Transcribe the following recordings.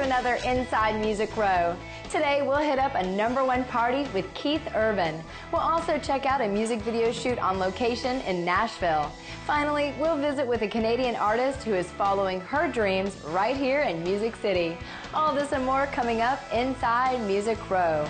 another Inside Music Row. Today we'll hit up a #1 party with Keith Urban. We'll also check out a music video shoot on location in Nashville. Finally, we'll visit with a Canadian artist who is following her dreams right here in Music City. All this and more coming up Inside Music Row.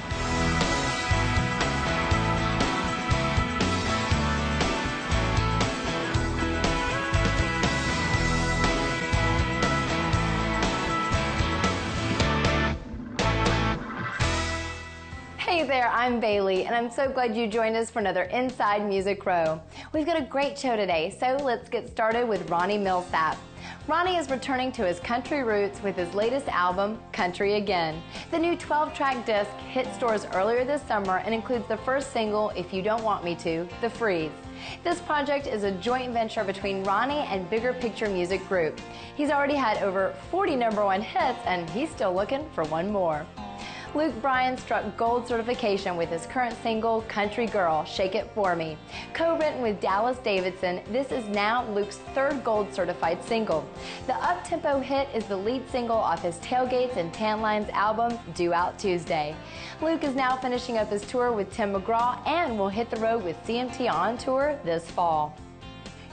Hey there, I'm Bailey, and I'm so glad you joined us for another Inside Music Row. We've got a great show today, so let's get started with Ronnie Milsap. Ronnie is returning to his country roots with his latest album, Country Again. The new 12-track disc hit stores earlier this summer and includes the first single, If You Don't Want Me To, The Freeze. This project is a joint venture between Ronnie and Bigger Picture Music Group. He's already had over 40 #1 hits, and he's still looking for one more. Bryan struck gold certification with his current single, Country Girl, Shake It For Me. Co-written with Dallas Davidson, this is now Luke's third gold certified single. The up-tempo hit is the lead single off his Tailgates and Tan Lines album, due out Tuesday. Luke is now finishing up his tour with Tim McGraw and will hit the road with CMT on tour this fall.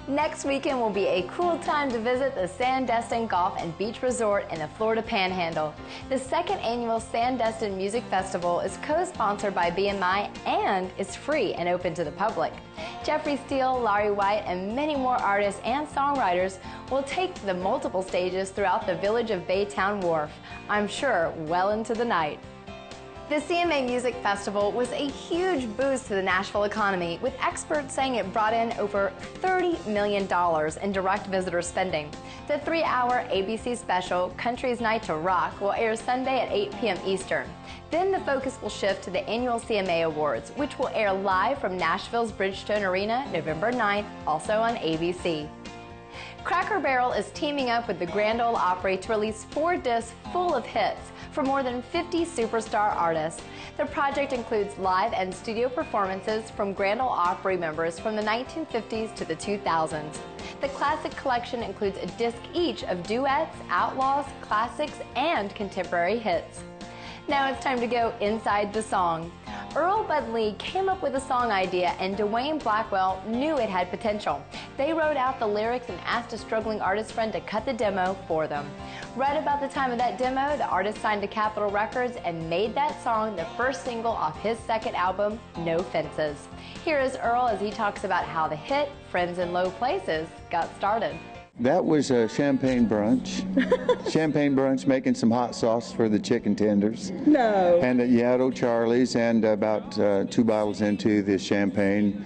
Next weekend will be a cool time to visit the Sandestin Golf and Beach Resort in the Florida Panhandle. The second annual Sandestin Music Festival is co-sponsored by BMI and is free and open to the public. Jeffrey Steele, Larry White, and many more artists and songwriters will take the multiple stages throughout the village of Baytown Wharf, I'm sure well into the night. The CMA Music Festival was a huge boost to the Nashville economy, with experts saying it brought in over $30 million in direct visitor spending. The 3-hour ABC special, Country's Night to Rock, will air Sunday at 8 p.m. Eastern. Then the focus will shift to the annual CMA Awards, which will air live from Nashville's Bridgestone Arena November 9th, also on ABC. Cracker Barrel is teaming up with the Grand Ole Opry to release 4 discs full of hits for more than 50 superstar artists. The project includes live and studio performances from Grand Ole Opry members from the 1950s to the 2000s. The classic collection includes a disc each of duets, outlaws, classics, and contemporary hits. Now it's time to go inside the song. Earl Bud Lee came up with a song idea, and Dwayne Blackwell knew it had potential. They wrote out the lyrics and asked a struggling artist friend to cut the demo for them. Right about the time of that demo, the artist signed to Capitol Records and made that song the first single off his second album, No Fences. Here is Earl as he talks about how the hit, Friends in Low Places, got started. That was a champagne brunch. Champagne brunch, making some hot sauce for the chicken tenders. No. And yeah, at O'Charlie's, and about 2 bottles into the champagne.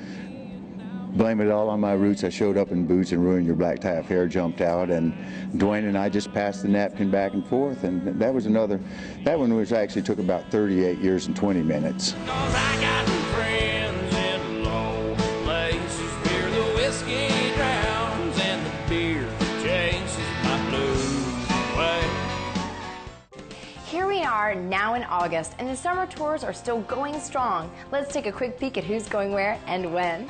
Blame it all on my roots. I showed up in boots and ruined your black tie of hair, jumped out, and Dwayne and I just passed the napkin back and forth, and that was another. That one was actually took about 38 years and 20 minutes. Here we are now in August, and the summer tours are still going strong. Let's take a quick peek at who's going where and when.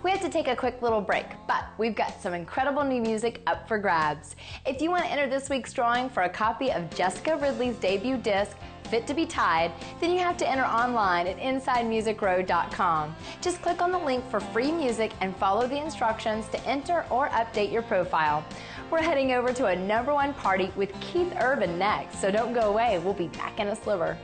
We have to take a quick little break, but we've got some incredible new music up for grabs. If you want to enter this week's drawing for a copy of Jessica Ridley's debut disc, Fit to be Tied, then you have to enter online at InsideMusicRow.com. Just click on the link for free music and follow the instructions to enter or update your profile. We're heading over to a #1 party with Keith Urban next, so don't go away. We'll be back in a sliver.